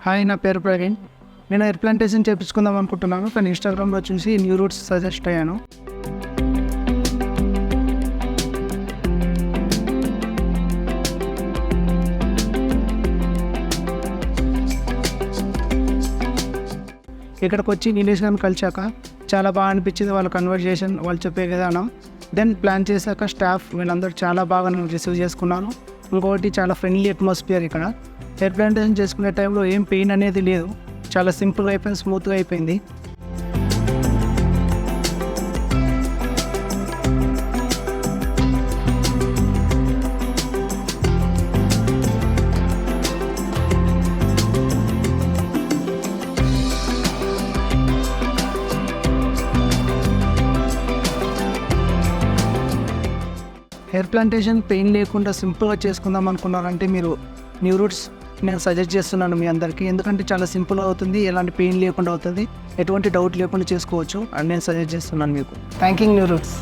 Hi, నా పేరు ప్రవీణ్. నేను హెయిర్ ప్లాంటేషన్ చేయించుకుందాం అనుకుంటున్నాను, కానీ ఇన్స్టాగ్రామ్లో చూసి న్యూ రూట్స్ సజెస్ట్ అయ్యాను. ఇక్కడికి వచ్చి నీలేష్ గారిని కలిశాక చాలా బాగా అనిపించింది. వాళ్ళ కన్వర్జేషన్, వాళ్ళు చెప్పే విధానం. దెన్ ప్లాన్ చేశాక స్టాఫ్ వీళ్ళందరూ చాలా బాగా నన్ను రిసీవ్ చేసుకున్నాను. ఇంకొకటి చాలా ఫ్రెండ్లీ అట్మాస్ఫియర్ ఇక్కడ. హెయిర్ ప్లాంటేషన్ చేసుకునే టైంలో ఏం పెయిన్ అనేది లేదు, చాలా సింపుల్గా అయిపోయింది, స్మూత్గా అయిపోయింది. హెయిర్ ప్లాంటేషన్ పెయిన్ లేకుండా సింపుల్గా చేసుకుందాం అనుకున్నారంటే మీరు న్యూ రూట్స్ నేను సజెస్ట్ చేస్తున్నాను మీ అందరికీ. ఎందుకంటే చాలా సింపుల్గా అవుతుంది, ఎలాంటి పెయిన్ లేకుండా అవుతుంది, ఎటువంటి డౌట్ లేకుండా చేసుకోవచ్చు అని నేను సజెస్ట్ చేస్తున్నాను మీకు. Thank you new roots.